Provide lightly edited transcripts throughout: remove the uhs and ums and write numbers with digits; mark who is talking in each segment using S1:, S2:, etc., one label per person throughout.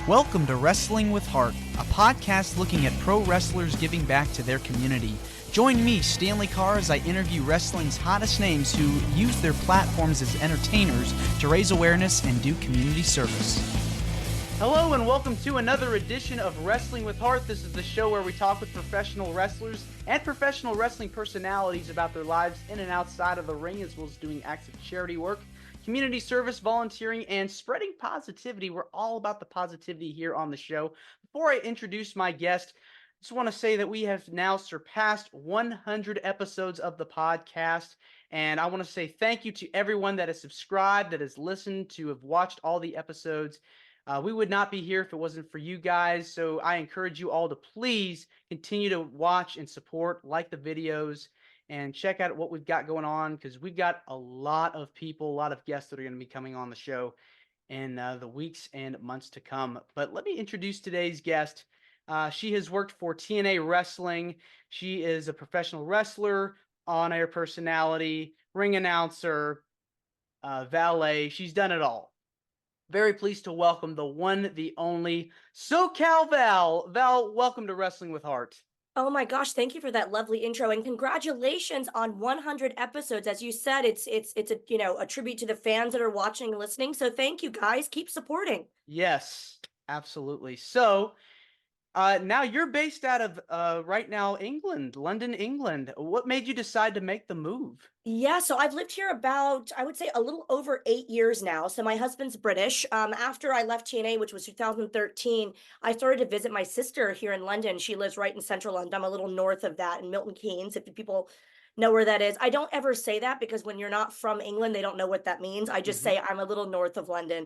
S1: Welcome to Wrestling with Heart, a podcast looking at pro wrestlers giving back to their community. Join me, Stanley Carr, as I interview wrestling's hottest names who use their platforms as entertainers to raise awareness and do community service. Hello and welcome to another edition of Wrestling with Heart. This is the show where we talk with professional wrestlers and professional wrestling personalities about their lives in and outside of the ring, as well as doing acts of charity work, community service, volunteering, and spreading positivity. We're all about the positivity here on the show. Before I introduce my guest, I just want to say that we have now surpassed 100 episodes of the podcast, and I want to say thank you to everyone that has subscribed, that has listened, to have watched all the episodes. We would not be here if it wasn't for you guys, so I encourage you all to please continue to watch and support, like the videos, and check out what we've got going on, because we've got a lot of people, a lot of guests that are going to be coming on the show in the weeks and months to come. But let me introduce today's guest. She has worked for TNA Wrestling. She is a professional wrestler, on-air personality, ring announcer, valet. She's done it all. Very pleased to welcome the one, the only SoCal Val. Val, welcome to Wrestling with Heart.
S2: Oh my gosh, thank you for that lovely intro, and congratulations on 100 episodes. As you said, it's a tribute to the fans that are watching and listening. So thank you guys. Keep supporting.
S1: Yes, absolutely. So, now you're based out of right now England, London, England. What made you decide to make the move?
S2: Yeah, so I've lived here about, I would say, a little over 8 years now. So my husband's British. After I left TNA, which was 2013, I started to visit my sister here in London. She lives right in central London. I'm a little north of that in Milton Keynes, if people know where that is. I don't ever say that because when you're not from England, they don't know what that means. I just say I'm a little north of London.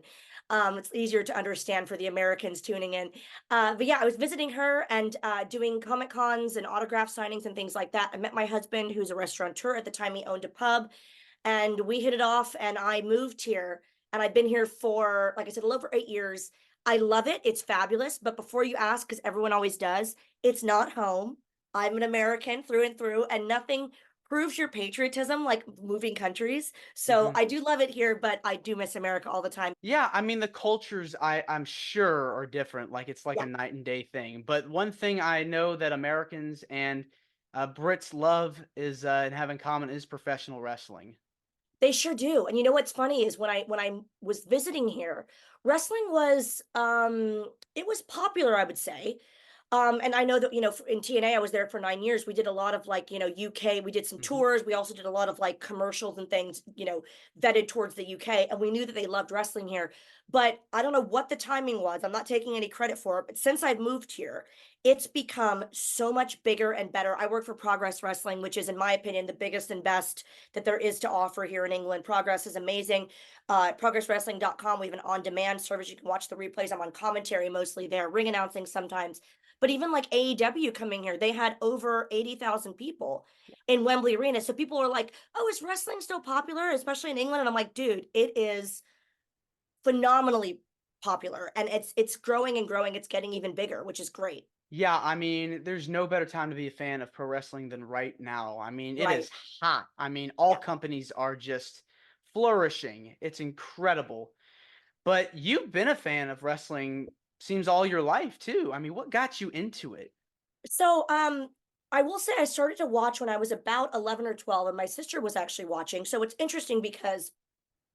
S2: It's easier to understand for the Americans tuning in. But yeah, I was visiting her and doing Comic Cons and autograph signings and things like that. I met my husband, who's a restaurateur. At the time, he owned a pub, and we hit it off, and I moved here, and I've been here for, like I said, a little over 8 years. I love it. It's fabulous. But before you ask, because everyone always does, it's not home. I'm an American through and through, and nothing proves your patriotism like moving countries. So I do love it here, but I do miss America all the time.
S1: Yeah, I mean the cultures I'm sure are different. Like it's like
S2: Yeah,
S1: a night and day thing. But one thing I know that Americans and Brits love is and have in common is professional wrestling.
S2: they sure do. And you know what's funny is when I was visiting here, wrestling was it was popular, I would say. And I know that, in TNA, I was there for 9 years. We did a lot of like, UK, we did some tours. We also did a lot of like commercials and things, vetted towards the UK. And we knew that they loved wrestling here. But I don't know what the timing was. I'm not taking any credit for it. But since I've moved here, it's become so much bigger and better. I work for Progress Wrestling, which is, in my opinion, the biggest and best that there is to offer here in England. Progress is amazing. ProgressWrestling.com. We have an on-demand service. You can watch the replays. I'm on commentary mostly there, ring announcing sometimes. But even like AEW coming here, they had over 80,000 people in Wembley Arena. So people are like, oh, is wrestling still popular, especially in England? And I'm like, dude, it is phenomenally popular. And it's growing and growing. It's getting even bigger, which is great.
S1: Yeah, I mean, there's no better time to be a fan of pro wrestling than right now. I mean, it
S2: Right.
S1: is hot. I mean, all
S2: Yeah.
S1: companies are just flourishing. It's incredible. But you've been a fan of wrestling seems all your life too. I mean, what got you into it?
S2: So I will say I started to watch when I was about 11 or 12, and my sister was actually watching. So it's interesting because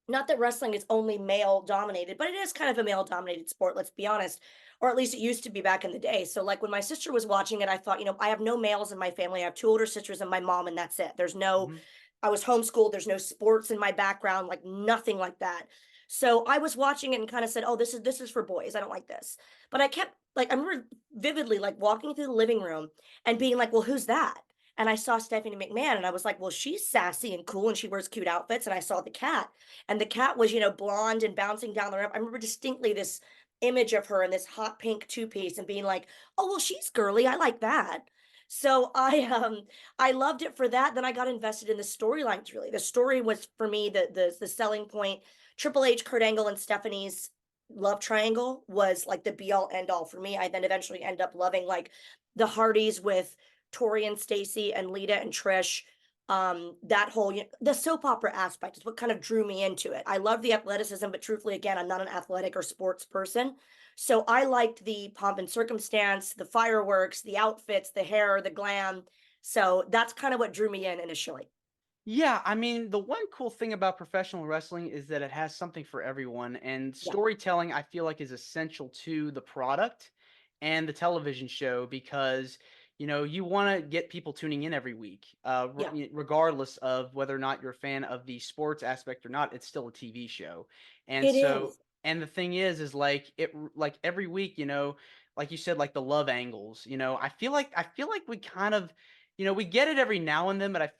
S2: not that wrestling is only male dominated, but it is kind of a male dominated sport, let's be honest. Or at least it used to be back in the day. So like when my sister was watching it, I thought, I have no males in my family. I have two older sisters and my mom, and that's it.
S1: Mhm.
S2: I was homeschooled. There's no sports in my background, like nothing like that. So I was watching it and kind of said, "Oh, this is for boys. I don't like this." But I kept like I remember vividly like walking through the living room and being like, "Well, who's that?" And I saw Stephanie McMahon, and I was like, "Well, she's sassy and cool, and she wears cute outfits." And I saw the cat, and the cat was, blonde and bouncing down the ramp. I remember distinctly this image of her in this hot pink two-piece and being like, "Oh, well, she's girly. I like that." So I loved it for that. Then I got invested in the storylines really. The story was for me the selling point. Triple H, Kurt Angle, and Stephanie's love triangle was like the be all end all for me. I then eventually end up loving like the Hardys with Tori and Stacy and Lita and Trish. That whole, the soap opera aspect is what kind of drew me into it. I love the athleticism, but truthfully, again, I'm not an athletic or sports person. So I liked the pomp and circumstance, the fireworks, the outfits, the hair, the glam. So that's kind of what drew me in initially.
S1: Yeah, I mean, the one cool thing about professional wrestling is that it has something for everyone, and
S2: Yeah,
S1: storytelling, I feel like, is essential to the product and the television show because, you want to get people tuning in every week,
S2: yeah,
S1: regardless of whether or not you're a fan of the sports aspect or not. It's still a TV show, and
S2: it
S1: so,
S2: is.
S1: and the thing is like like every week, like you said, like the love angles. I feel like we kind of, we get it every now and then, but I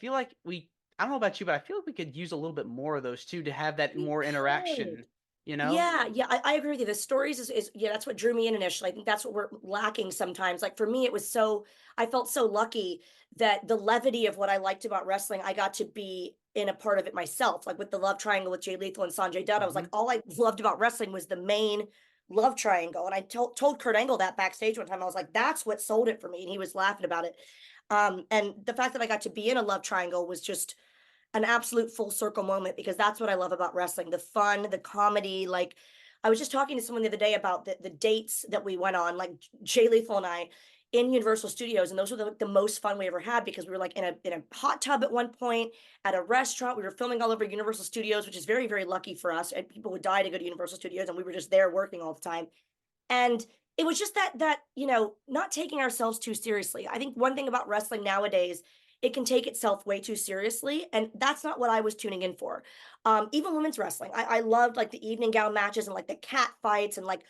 S1: don't know about you, but I feel like we could use a little bit more of those too to have that
S2: We
S1: more
S2: could.
S1: interaction, you know?
S2: Yeah, yeah, I agree with you. The stories is yeah, that's what drew me in initially. I think that's what we're lacking sometimes. Like for me, I felt so lucky that the levity of what I liked about wrestling, I got to be in a part of it myself. Like with the love triangle with Jay Lethal and Sanjay Dutt, I was like,
S1: Mhm.
S2: all I loved about wrestling was the main love triangle. And I told Kurt Angle that backstage one time. I was like, that's what sold it for me. And he was laughing about it. And the fact that I got to be in a love triangle was just an absolute full circle moment because that's what I love about wrestling, the fun, the comedy. Like I was just talking to someone the other day about the dates that we went on, like Jay Lethal and I in Universal Studios. And those were the most fun we ever had because we were like in a hot tub at one point at a restaurant. We were filming all over Universal Studios, which is very, very lucky for us. And people would die to go to Universal Studios and we were just there working all the time. And it was just that not taking ourselves too seriously. I think one thing about wrestling nowadays, it can take itself way too seriously, and that's not what I was tuning in for. Even women's wrestling, I loved like the evening gown matches and like the cat fights and like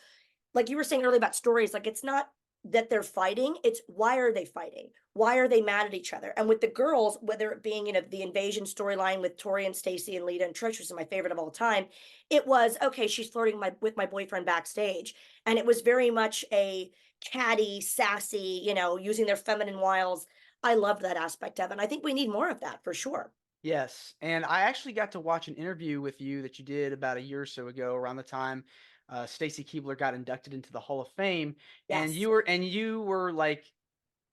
S2: you were saying earlier about stories, like it's not that they're fighting, it's why are they fighting? Why are they mad at each other? And with the girls, whether it being, the invasion storyline with Tori and Stacy and Lita and Trish, which is my favorite of all time, it was okay, she's flirting with my boyfriend backstage. And it was very much a catty, sassy, using their feminine wiles. I loved that aspect of it. And I think we need more of that for sure.
S1: Yes, and I actually got to watch an interview with you that you did about a year or so ago, around the time Stacy Keibler got inducted into the Hall of Fame, and
S2: Yes.
S1: you were like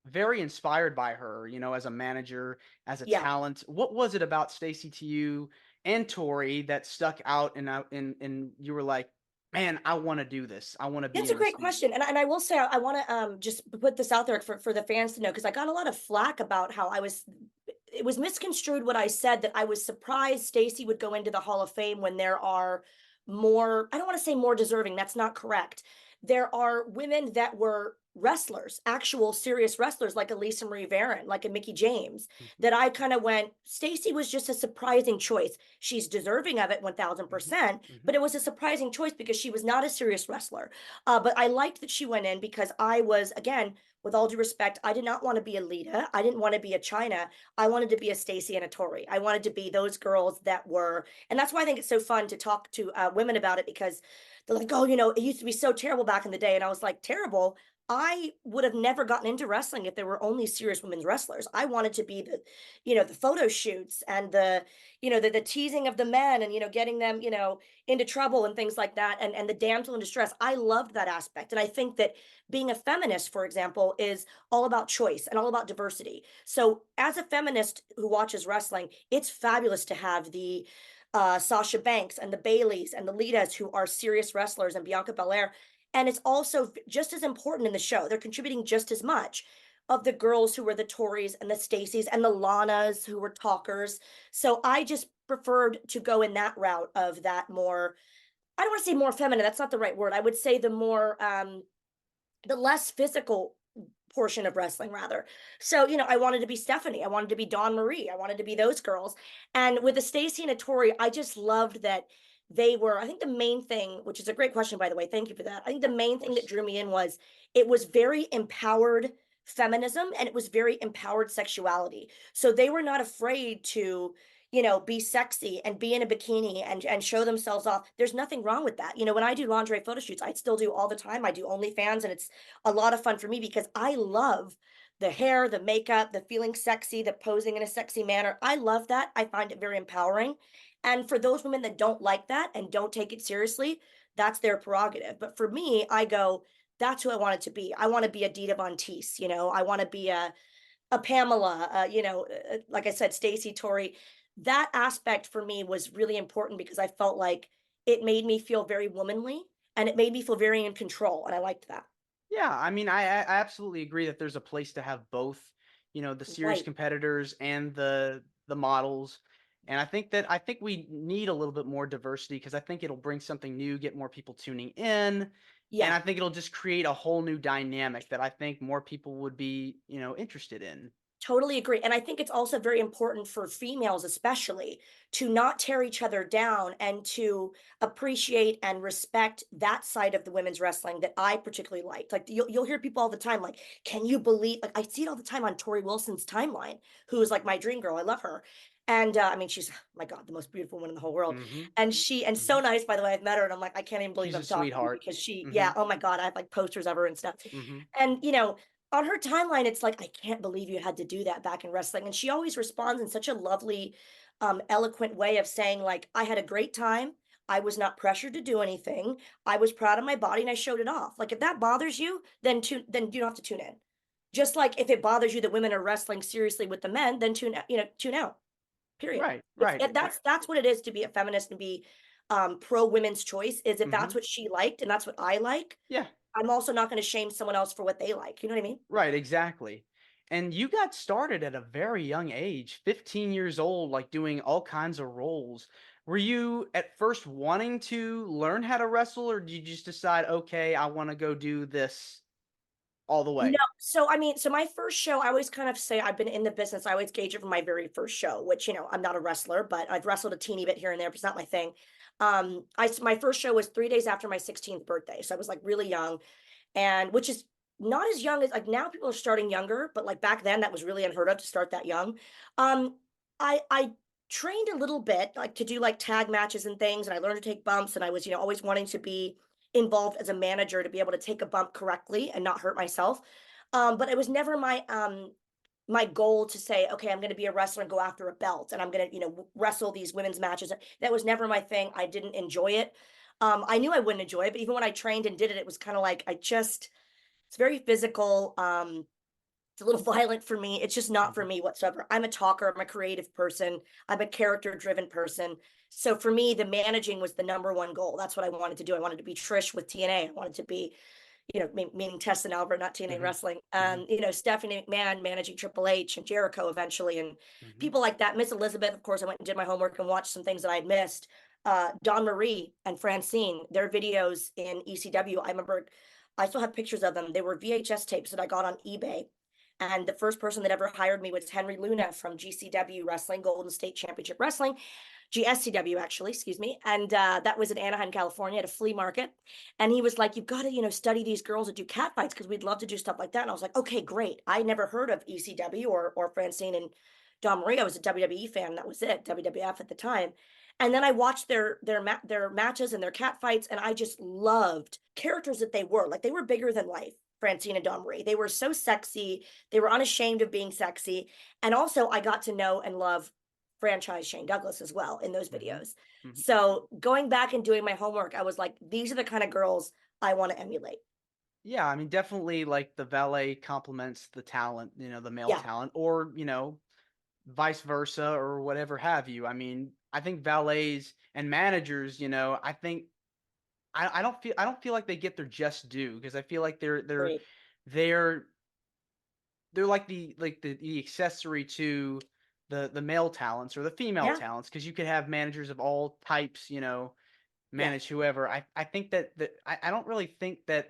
S1: very inspired by her, as a manager, as a
S2: Yeah.
S1: talent. What was it about Stacy to you and Tori that stuck out, and you were like, man, I want to do this. I want to be
S2: That's a
S1: in this
S2: great
S1: thing.
S2: question. And I will say I want to just put this out there for the fans to know because I got a lot of flack about how it was misconstrued what I said that I was surprised Stacy would go into the Hall of Fame when there are more, I don't want to say more deserving, that's not correct. There are women that were wrestlers, actual serious wrestlers like Elisa Marie Varon, like a Mickey James,
S1: Mhm,
S2: that I kind of went, Stacy was just a surprising choice. She's deserving of it
S1: mhm,
S2: 1000%, but
S1: mhm,
S2: it was a surprising choice because she was not a serious wrestler. But I liked that she went in because I was, again, with all due respect, I did not want to be a Lita. I didn't want to be a China. I wanted to be a Stacy and a Tori. I wanted to be those girls that were, and that's why I think it's so fun to talk to women about it because they're like, oh, it used to be so terrible back in the day. And I was like, terrible. I would have never gotten into wrestling if there were only serious women's wrestlers. I wanted to be the photo shoots and the teasing of the men and, getting them, into trouble and things like that. And the damsel in distress. I loved that aspect. And I think that being a feminist, for example, is all about choice and all about diversity. So as a feminist who watches wrestling, it's fabulous to have the Sasha Banks and the Baileys and the Litas who are serious wrestlers and Bianca Belair. And it's also just as important in the show. They're contributing just as much of the girls who were the Tories and the Stacys and the Lanas who were talkers. So I just preferred to go in that route of that more, I don't want to say more feminine, that's not the right word. I would say the less physical portion of wrestling rather. So, I wanted to be Stephanie, I wanted to be Dawn Marie, I wanted to be those girls. And with the Stacy and a Tori, I just loved that they were, I think the main thing, which is a great question by the way, thank you for that. I think the
S1: of
S2: main thing that
S1: course.
S2: drew me in was it was very empowered feminism and it was very empowered sexuality. So they were not afraid to be sexy and be in a bikini and show themselves off. There's nothing wrong with that. When I do lingerie photo shoots, I still do all the time. I do OnlyFans and it's a lot of fun for me because I love the hair, the makeup, the feeling sexy, the posing in a sexy manner. I love that. I find it very empowering. And for those women that don't like that and don't take it seriously, that's their prerogative. But for me, I go, that's who I want it to be. I want to be a Dita Von Teese, I want to be a a Pamela, like I said, Stacy, Tori. That aspect for me was really important because I felt like it made me feel very womanly and it made me feel very in control. And I liked that.
S1: Yeah, I mean, I absolutely agree that there's a place to have both, the serious
S2: Right.
S1: competitors and the models. And I think we need a little bit more diversity because I think it'll bring something new, get more people tuning in, and
S2: Yeah.
S1: I think it'll just create a whole new dynamic that I think more people would be, interested in.
S2: Totally agree. And I think it's also very important for females, especially, to not tear each other down and to appreciate and respect that side of the women's wrestling that I particularly liked. Like you'll hear people all the time, like, can you believe, like I see it all the time on Tori Wilson's timeline, who is like my dream girl. I love her. And I mean, she's, oh my God, the most beautiful woman in the whole world.
S1: Mhm.
S2: And so
S1: Mhm.
S2: nice, by the way. I've met her and I'm like, I can't even believe
S1: She's a
S2: I'm talking to you
S1: sweetheart.
S2: because yeah,
S1: Mhm.
S2: oh my God, I have like posters of her and stuff.
S1: Mhm.
S2: And, on her timeline, it's like, I can't believe you had to do that back in wrestling. And she always responds in such a lovely, eloquent way of saying, like, I had a great time. I was not pressured to do anything. I was proud of my body and I showed it off. Like, if that bothers you, then you don't have to tune in. Just like if it bothers you that women are wrestling seriously with the men, then tune out. Period.
S1: Right, right.
S2: That's what it is to be a feminist and be pro women's choice, is if that's
S1: Mhm.
S2: what she liked and that's what I like,
S1: Yeah.
S2: I'm also not going to shame someone else for what they like. You know what I mean?
S1: Right, exactly. And you got started at a very young age, 15 years old, like doing all kinds of roles. Were you at first wanting to learn how to wrestle, or did you just decide, okay, I want to go do this all the
S2: No,
S1: way?
S2: so I mean, so my first show, I always kind of say I've been in the business. I always gauge it from my very first show, which, I'm not a wrestler, but I've wrestled a teeny bit here and there, but it's not my thing. My first show was 3 days after my 16th birthday. So I was like really young, and which is not as young as, like, now people are starting younger, but like back then that was really unheard of to start that young. Um, I trained a little bit, like to do like tag matches and things, and I learned to take bumps, and I was, always wanting to be involved as a manager to be able to take a bump correctly and not hurt myself. But it was never my goal to say, okay, I'm going to be a wrestler and go after a belt, and I'm going to, wrestle these women's matches. That was never my thing. I didn't enjoy it. I knew I wouldn't enjoy it, but even when I trained and did it, it was kind of like it's very physical. It's a little violent for me. It's just not for
S1: Mhm.
S2: me whatsoever. I'm a talker. I'm a creative person. I'm a character driven person. So for me, the managing was the number one goal. That's what I wanted to do. I wanted to be Trish with TNA. I wanted to be, meaning Tess and Albert, not TNA
S1: Mhm.
S2: Wrestling.
S1: Mhm.
S2: Stephanie McMahon managing Triple H and Jericho eventually, and
S1: Mhm.
S2: people like that. Miss Elizabeth, of course, I went and did my homework and watched some things that I had missed. Dawn Marie and Francine, their videos in ECW. I remember I still have pictures of them. They were VHS tapes that I got on eBay. And the first person that ever hired me was Henry Luna from GCW Wrestling, Golden State Championship Wrestling, GSCW actually, excuse me. And that was in Anaheim, California at a flea market. And he was like, you've got to, study these girls that do cat fights because we'd love to do stuff like that. And I was like, okay, great. I never heard of ECW or Francine and Don Marie. I was a WWE fan. That was it, WWF at the time. And then I watched their matches and their cat fights, and I just loved characters that they were. Like, they were bigger than life. Francine and Don Marie. They were so sexy. They were unashamed of being sexy. And also, I got to know and love franchise Shane Douglas as well in those
S1: Mhm.
S2: videos.
S1: Mhm.
S2: So going back and doing my homework, I was like, these are the kind of girls I want to emulate.
S1: Yeah, I mean, definitely like the valet complements the talent, the male
S2: Yeah.
S1: talent, or, vice versa or whatever have you. I mean, I think valets and managers, I think I don't feel like they get their just due because I feel like
S2: Great.
S1: they're they're like the accessory to the male talents or the female
S2: Yeah.
S1: talents because you could have managers of all types,
S2: Yeah.
S1: manage whoever. I think that I don't really think that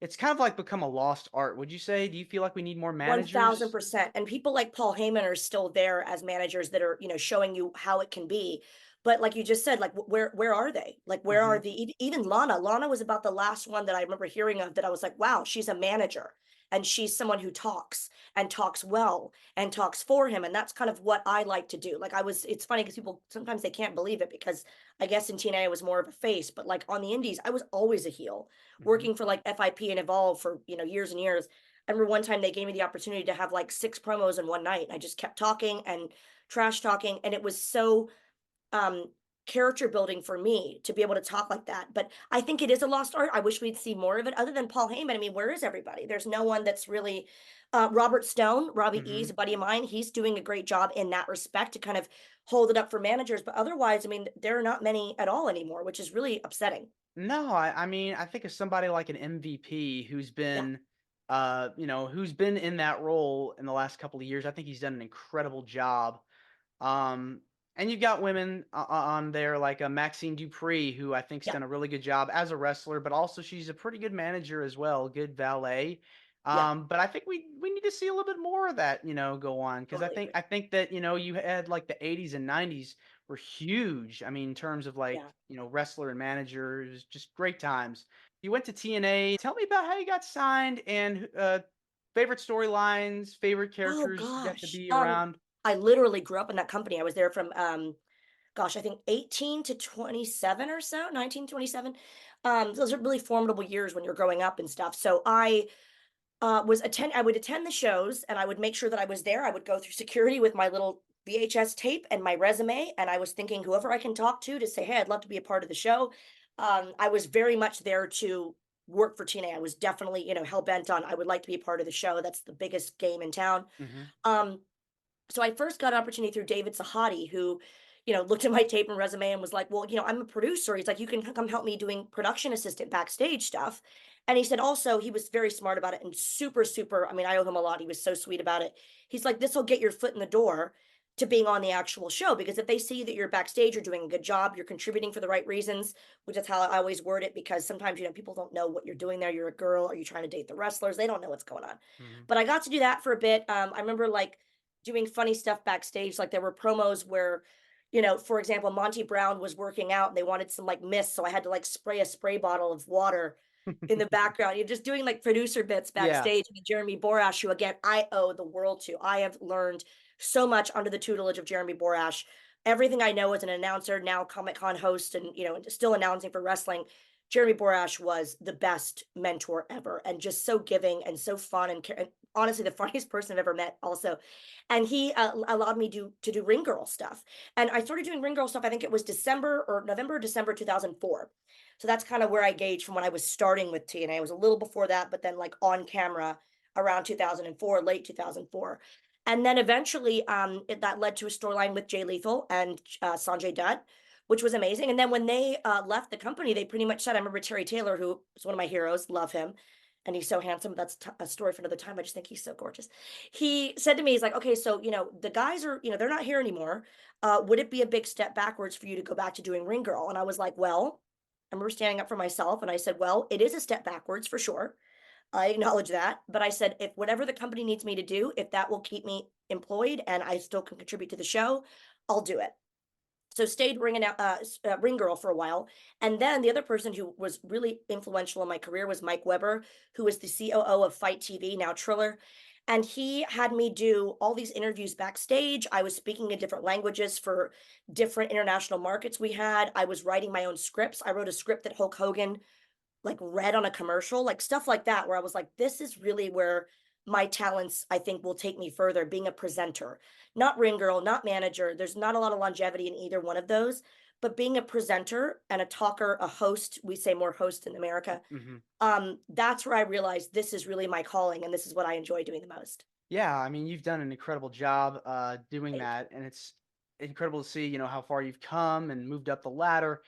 S1: it's kind of like become a lost art. Would you say? Do you feel like we need more managers?
S2: 1000%. And people like Paul Heyman are still there as managers that are, showing you how it can be. But like you just said, like, where are they? Like, where are
S1: Mhm.
S2: even Lana? Lana was about the last one that I remember hearing of that I was like, wow, she's a manager and she's someone who talks and talks well and talks for him. And that's kind of what I like to do. Like, it's funny because people sometimes they can't believe it because I guess in TNA I was more of a face, but like on the indies, I was always a heel,
S1: Mhm.
S2: working for like FIP and Evolve for, years and years. I remember one time they gave me the opportunity to have like 6 promos in one night. I just kept talking and trash talking, and it was so um character building for me to be able to talk like that. But I think it is a lost art. I wish we'd see more of it other than Paul Heyman. I mean, where is everybody? There's no one that's really Robert Stone, Robbie E
S1: Hmm.
S2: is a buddy of mine. He's doing a great job in that respect to kind of hold it up for managers. But otherwise, I mean, there are not many at all anymore, which is really upsetting.
S1: No, I mean, I think of somebody like an MVP who's
S2: Yeah.
S1: been, who's been in that role in the last couple of years. I think he's done an incredible job. Um, and you've got women on there like Maxine Dupree, who I think's
S2: Yeah.
S1: done a really good job as a wrestler, but also she's a pretty good manager as well, good valet.
S2: Yeah.
S1: But I think we need to see a little bit more of that, go on because I
S2: Totally
S1: think
S2: agree.
S1: I think that you had like the 80s and 90s were huge. I mean, in terms of like
S2: Yeah.
S1: wrestler and managers, just great times. You went to TNA. Tell me about how you got signed and favorite storylines, favorite
S2: Oh
S1: characters you got to
S2: gosh.
S1: be around.
S2: I literally grew up in that company. I was there from gosh, I think 18 to 27 or so, 1927. Those are really formidable years when you're growing up and stuff. So I would attend the shows and I would make sure that I was there. I would go through security with my little VHS tape and my resume. And I was thinking whoever I can talk to say, hey, I'd love to be a part of the show. I was very much there to work for TNA. I was definitely, hell bent on I would like to be a part of the show. That's the biggest game in town.
S1: Mhm.
S2: Um, so I first got an opportunity through David Sahadi, who, looked at my tape and resume and was like, well, I'm a producer. He's like, you can come help me doing production assistant backstage stuff. And he said also, he was very smart about it and super, super. I mean, I owe him a lot. He was so sweet about it. He's like, this will get your foot in the door to being on the actual show. Because if they see that you're backstage, you're doing a good job, you're contributing for the right reasons, which is how I always word it. Because sometimes, people don't know what you're doing there. You're a girl. Are you trying to date the wrestlers? They don't know what's going on.
S1: Mhm.
S2: But I got to do that for a bit. I remember like doing funny stuff backstage. Like there were promos where, for example, Monty Brown was working out and they wanted some like mist. So I had to like spray a spray bottle of water in the background. You're just doing like producer bits
S1: Yeah.
S2: backstage with Jeremy Borash, who again, I owe the world to. I have learned so much under the tutelage of Jeremy Borash. Everything I know as an announcer, now Comic Con host, and still announcing for wrestling. Jeremy Borash was the best mentor ever, and just so giving and so fun, and honestly the funniest person I've ever met. Also, and he allowed me to do ring girl stuff, and I started doing ring girl stuff. I think it was December or November, or December 2004. So that's kind of where I gauged from when I was starting with TNA. It was a little before that, but then like on camera around 2004, late 2004. And then eventually that led to a storyline with Jay Lethal and Sanjay Dutt, which was amazing. And then when they left the company, they pretty much said, I remember Terry Taylor, who is one of my heroes, love him. And he's so handsome. That's a story for another time. I just think he's so gorgeous. He said to me, he's like, okay, so, the guys are, they're not here anymore. Would it be a big step backwards for you to go back to doing Ring Girl? And I was like, well, I remember standing up for myself and I said, well, it is a step backwards for sure. I acknowledge that. But I said, if whatever the company needs me to do, if that will keep me employed and I still can contribute to the show, I'll do it. So stayed ring girl for a while. And then the other person who was really influential in my career was Mike Weber, who was the COO of Fight TV, now Triller. And he had me do all these interviews backstage. I was speaking in different languages for different international markets we had. I was writing my own scripts. I wrote a script that Hulk Hogan like read on a commercial, like stuff like that, where I was like, this is really where my talents, I think, will take me further, being a presenter, not ring girl, not manager. There's not a lot of longevity in either one of those, but being a presenter and a talker, a host, we say more host in America.
S1: Mhm.
S2: That's where I realized this is really my calling and this is what I enjoy doing the most.
S1: Yeah, I mean, you've done an incredible job doing
S2: Thank you.
S1: that, and it's incredible to see, how far you've come and moved up the ladder.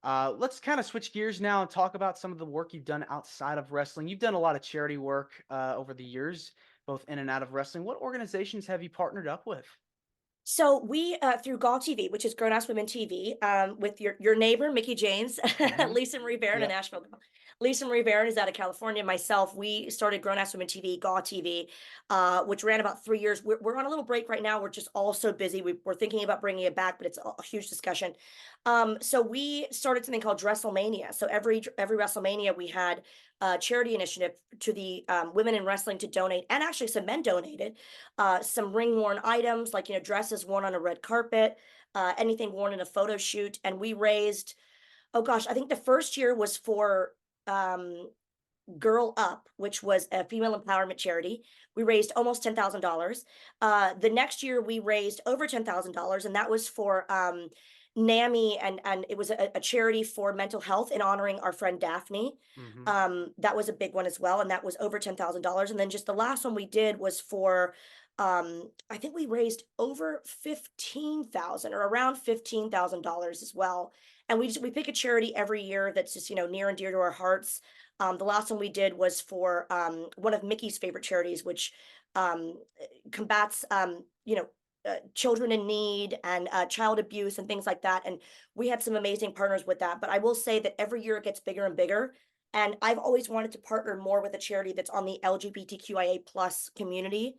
S1: Let's kind of switch gears now and talk about some of the work you've done outside of wrestling. You've done a lot of charity work over the years, both in and out of wrestling. What organizations have you partnered up with?
S2: So we through GAW TV, which is Grown Ass Women TV, with your neighbor Mickey James,
S1: Hmm.
S2: Lisa Marie Barron in
S1: Yep.
S2: Nashville. Lisa Marie Barron is out of California. Myself, we started Grown Ass Women TV, GAW TV, which ran about 3 years. We're on a little break right now. We're just all so busy. We're thinking about bringing it back, but it's a huge discussion. So we started something called WrestleMania. So every WrestleMania we had a charity initiative to the women in wrestling to donate, and actually some men donated some ring worn items like dresses worn on a red carpet, anything worn in a photo shoot. And we raised, oh gosh, I think the first year was for um, Girl Up, which was a female empowerment charity. We raised almost $10,000. The next year we raised over $10,000, and that was for NAMI, and it was a charity for mental health in honoring our friend Daphne.
S1: Hmm.
S2: That was a big one as well, and that was over $10,000. And then just the last one we did was for, I think we raised over 15,000 or around $15,000 as well. And we pick a charity every year that's just, near and dear to our hearts. The last one we did was for one of Mickey's favorite charities, which um, combats, children in need and child abuse and things like that. And we had some amazing partners with that. But I will say that every year it gets bigger and bigger. And I've always wanted to partner more with a charity that's on the LGBTQIA plus community.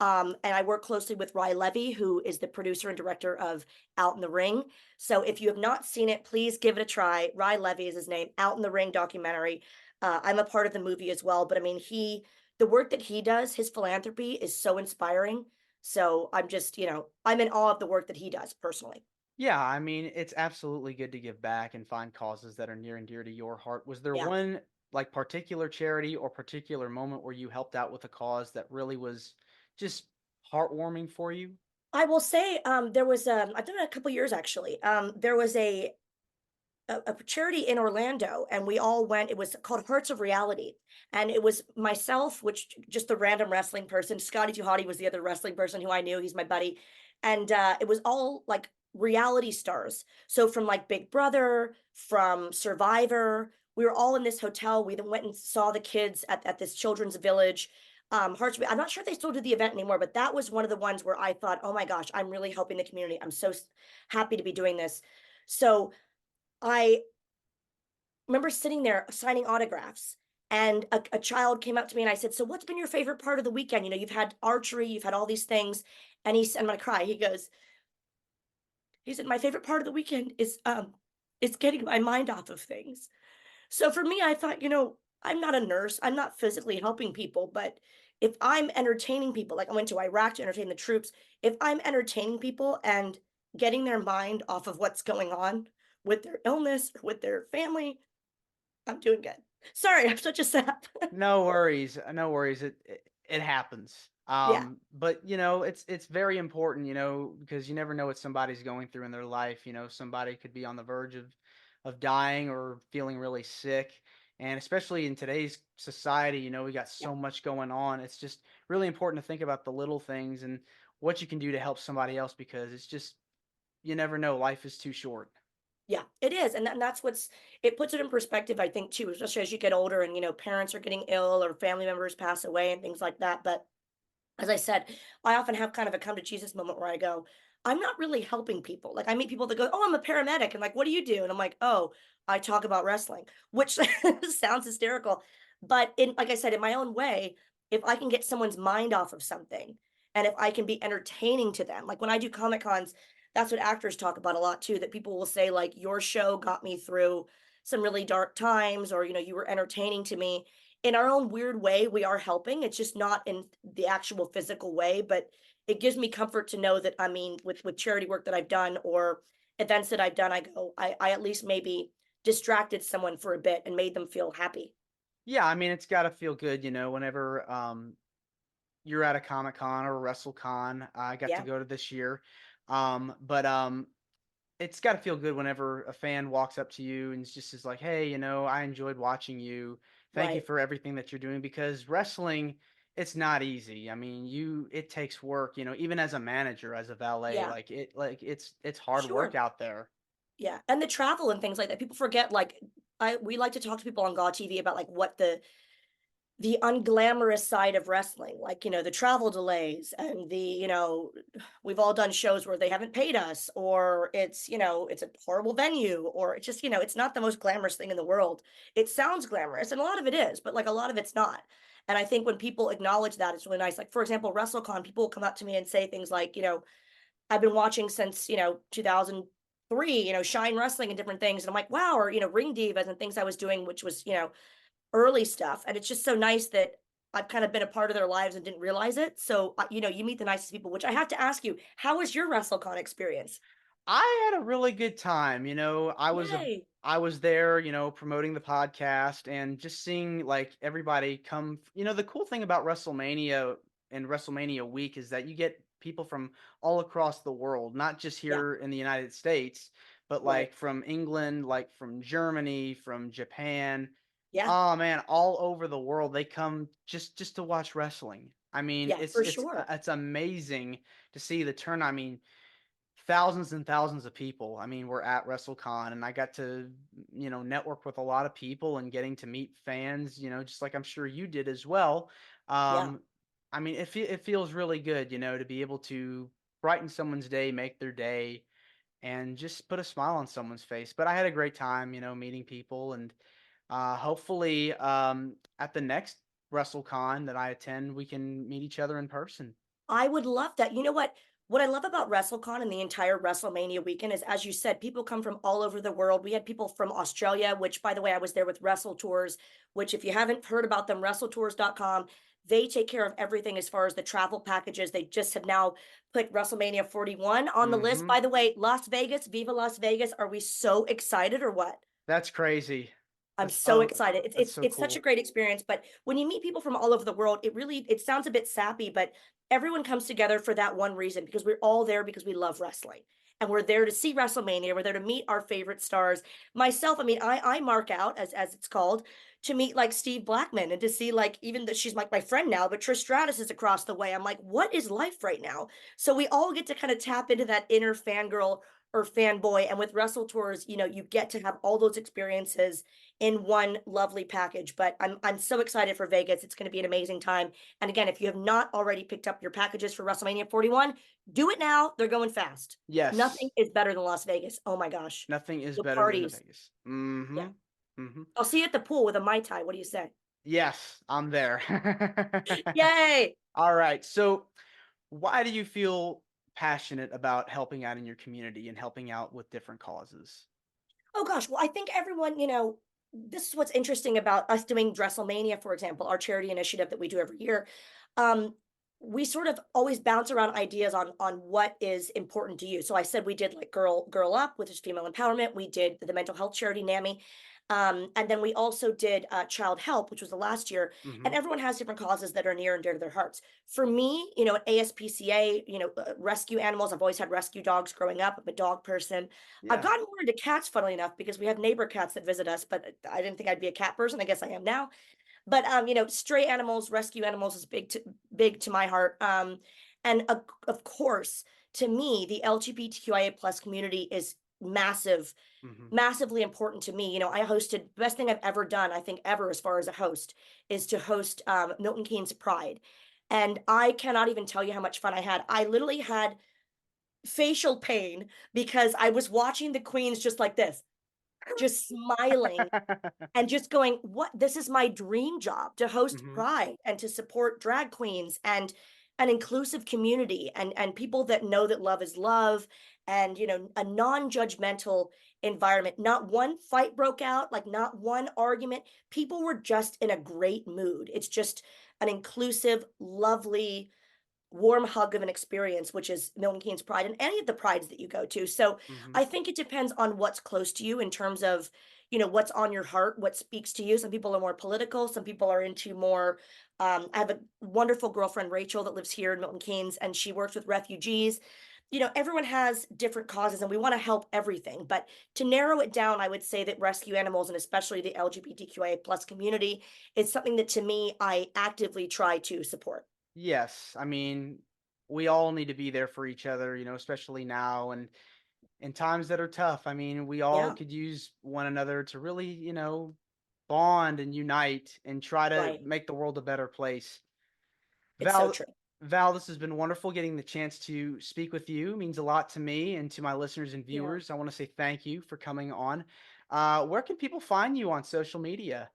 S2: And I work closely with Rye Levy, who is the producer and director of Out in the Ring. So if you have not seen it, please give it a try. Rye Levy is his name, Out in the Ring documentary. I'm a part of the movie as well. But I mean, the work that he does, his philanthropy is so inspiring. So I'm just, I'm in awe of the work that he does personally.
S1: Yeah, I mean, it's absolutely good to give back and find causes that are near and dear to your heart. Was there
S2: Yeah.
S1: one like particular charity or particular moment where you helped out with a cause that really was just heartwarming for you?
S2: I will say, there was, I've done it a couple years actually. There was a charity in Orlando, and we all went. It was called Hearts of Reality, and it was myself, which just the random wrestling person. Scotty Tuhati was the other wrestling person who I knew. He's my buddy, and it was all like reality stars. So from like Big Brother, from Survivor, we were all in this hotel. We then went and saw the kids at this children's village. Hearts. I'm not sure if they still do the event anymore, but that was one of the ones where I thought, oh my gosh, I'm really helping the community. I'm so happy to be doing this. So I remember sitting there signing autographs, and a child came up to me and I said, so what's been your favorite part of the weekend? You've had archery, you've had all these things. And he said, I'm gonna cry. He said, my favorite part of the weekend is getting my mind off of things. So for me, I thought, I'm not a nurse. I'm not physically helping people, but if I'm entertaining people, like I went to Iraq to entertain the troops, if I'm entertaining people and getting their mind off of what's going on with their illness or with their family, I'm doing good. Sorry, I'm such a sap.
S1: No worries, no worries. It happens.
S2: Yeah,
S1: But it's very important, because you never know what somebody's going through in their life. Somebody could be on the verge of dying or feeling really sick. And especially in today's society, we got
S2: yeah,
S1: so much going on. It's just really important to think about the little things and what you can do to help somebody else, because it's just, you never know. Life is too short.
S2: yeah, it is. And that's it puts it in perspective, I think, too, especially as you get older and, parents are getting ill or family members pass away and things like that. But as I said, I often have kind of a come to Jesus moment where I go, I'm not really helping people. Like I meet people that go, oh, I'm a paramedic. And like, what do you do? And I'm like, oh, I talk about wrestling, which sounds hysterical. But like I said, in my own way, if I can get someone's mind off of something and if I can be entertaining to them, like when I do Comic Cons, that's what actors talk about a lot too, that people will say, like, your show got me through some really dark times, or, you were entertaining to me in our own weird way. We are helping. It's just not in the actual physical way, but it gives me comfort to know that, I mean, with charity work that I've done or events that I've done, I at least maybe distracted someone for a bit and made them feel happy.
S1: Yeah, I mean, it's got to feel good, whenever you're at a Comic Con or a WrestleCon. I got to
S2: Yeah,
S1: go to this year. But it's got to feel good whenever a fan walks up to you and just is like, "Hey, I enjoyed watching you. Thank you
S2: right.
S1: for everything that you're doing." Because wrestling, it's not easy. I mean, it takes work. Even as a manager, as a valet,
S2: Yeah,
S1: it's hard work
S2: sure.
S1: out there.
S2: Yeah. And the travel and things like that. People forget, like, we like to talk to people on GAW TV about like what the unglamorous side of wrestling, like, the travel delays and we've all done shows where they haven't paid us, or it's a horrible venue, or it's just, it's not the most glamorous thing in the world. It sounds glamorous and a lot of it is, but like a lot of it's not. And I think when people acknowledge that, it's really nice. Like, for example, WrestleCon, people will come up to me and say things like, I've been watching since, 2003, Shine Wrestling and different things. And I'm like, wow, or, Ring Divas and things I was doing, which was, early stuff. And it's just so nice that I've kind of been a part of their lives and didn't realize it. So, you meet the nicest people, which I have to ask you, how was your WrestleCon experience?
S1: I had a really good time.
S2: Yay.
S1: I was there, promoting the podcast and just seeing like everybody come. The cool thing about WrestleMania and WrestleMania week is that you get people from all across the world, not just
S2: Yeah.
S1: here in the United States, but
S2: Right.
S1: like from England, like from Germany, from Japan.
S2: Yeah.
S1: Oh man, all over the world they come just to watch wrestling. I mean,
S2: Yeah, for sure.
S1: it's amazing to see the turn. I mean, thousands and thousands of people. I mean, we're at WrestleCon, and I got to, network with a lot of people and getting to meet fans, just like I'm sure you did as well.
S2: Yeah.
S1: Um, I mean, it feels really good, to be able to brighten someone's day, make their day, and just put a smile on someone's face. But I had a great time, meeting people, and hopefully, at the next WrestleCon that I attend, we can meet each other in person.
S2: I would love that. You know what? What I love about WrestleCon and the entire WrestleMania weekend is, as you said, people come from all over the world. We had people from Australia, which, by the way, I was there with Wrestle Tours, which, if you haven't heard about them, WrestleTours.com, they take care of everything as far as the travel packages. They just have now put WrestleMania 41 on the list.
S1: Hmm.
S2: By the way, Las Vegas, Viva Las Vegas. Are we so excited or what?
S1: That's crazy.
S2: I'm so excited. It's
S1: That's
S2: it's
S1: so
S2: it's such a
S1: cool.
S2: great experience. But when you meet people from all over the world, it sounds a bit sappy, but everyone comes together for that one reason, because we're all there because we love wrestling. And we're there to see WrestleMania. We're there to meet our favorite stars. Myself, I mean, I mark out, as it's called, to meet like Steve Blackman, and to see, like, even that she's like my friend now, but Trish Stratus is across the way. I'm like, what is life right now? So we all get to kind of tap into that inner fangirl or fanboy. And with Wrestle Tours, you get to have all those experiences in one lovely package. But I'm so excited for Vegas. It's going to be an amazing time. And again, if you have not already picked up your packages for WrestleMania 41, do it now. They're going fast. Nothing
S1: Yes.
S2: is better than Las Vegas. Oh my gosh.
S1: Nothing is
S2: The
S1: better than
S2: parties.
S1: Vegas.
S2: Yeah.
S1: Mhm. Mhm.
S2: I'll see you at the pool with a Mai Tai. What do you say?
S1: Yes, I'm there.
S2: Yay.
S1: All right. So, why do you feel passionate about helping out in your community and helping out with different causes?
S2: Oh gosh, well, I think everyone, this is what's interesting about us doing Dresselmania, for example, our charity initiative that we do every year. Um, we sort of always bounce around ideas on what is important to you. So I said we did like Girl Up, which is female empowerment. We did the mental health charity NAMI. And then we also did Child Help, which was the last year. And
S1: Mhm.
S2: everyone has different causes that are near and dear to their hearts. For me, at ASPCA, rescue animals. I've always had rescue dogs growing up. I'm a dog person. I've
S1: Yeah.
S2: gotten more into cats, funnily enough, because we have neighbor cats that visit us, but I didn't think I'd be a cat person. I guess I am now. But stray animals, rescue animals is big to my heart. And of course, to me, the LGBTQIA plus community is
S1: Mhm.
S2: massively important to me. I hosted, best thing I've ever done, I think ever, as far as a host, is to host Milton Keynes Pride. And I cannot even tell you how much fun I had. I literally had facial pain because I was watching the queens just like this, just smiling and just going, what, this is my dream job, to host
S1: Mhm.
S2: Pride and to support drag queens and an inclusive community, and people that know that love is love, and a non-judgmental environment. Not one fight broke out, like not one argument. People were just in a great mood. It's just an inclusive, lovely, warm hug of an experience, which is Milton Keynes Pride and any of the prides that you go to. So
S1: Mhm.
S2: I think it depends on what's close to you in terms of, what's on your heart, what speaks to you. Some people are more political, some people are into more. I have a wonderful girlfriend, Rachel, that lives here in Milton Keynes, and she works with refugees. Everyone has different causes and we want to help everything. But to narrow it down, I would say that rescue animals, and especially the LGBTQIA plus community, is something that, to me, I actively try to support.
S1: Yes, I mean, we all need to be there for each other, especially now and in times that are tough. I mean, we all
S2: Yeah,
S1: could use one another to really, bond and unite and try to
S2: right.
S1: make the world a better place.
S2: It's so
S1: Val,
S2: true.
S1: Val, this has been wonderful getting the chance to speak with you. It means a lot to me and to my listeners and
S2: Yeah.
S1: viewers. I want to say thank you for coming on. Where can people find you on social media?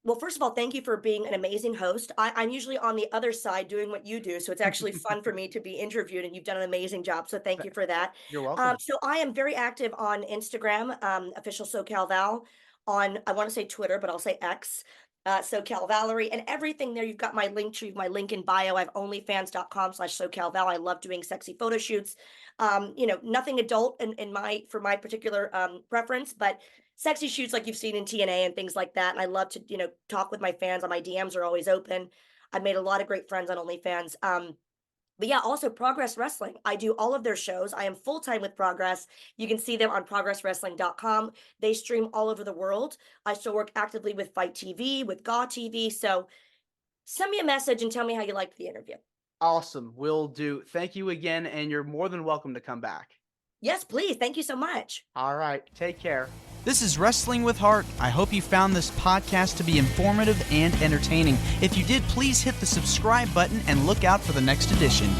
S2: Well, first of all, thank you for being an amazing host. I'm usually on the other side doing what you do, so it's actually fun for me to be interviewed, and you've done an amazing job. So thank
S1: Th-
S2: you for that.
S1: You're welcome.
S2: So I am very active on Instagram, official SoCal Val, on, I want to say Twitter, but I'll say X, SoCal Valerie, and everything there. You've got my link tree, my link in bio. I have onlyfans.com/SoCal Val. I love doing sexy photo shoots. Nothing adult in my for my particular preference, but sexy shoots like you've seen in TNA and things like that. And I love to, talk with my fans. On my DMs are always open. I've made a lot of great friends on OnlyFans. But yeah, also Progress Wrestling. I do all of their shows. I am full-time with Progress. You can see them on progresswrestling.com. They stream all over the world. I still work actively with Fight TV, with GAW TV. So send me a message and tell me how you liked the interview.
S1: Awesome. Will do. Thank you again, and you're more than welcome to come back.
S2: Yes, please. Thank you so much.
S1: All right. Take care. This is Wrestling with Heart. I hope you found this podcast to be informative and entertaining. If you did, please hit the subscribe button and look out for the next edition.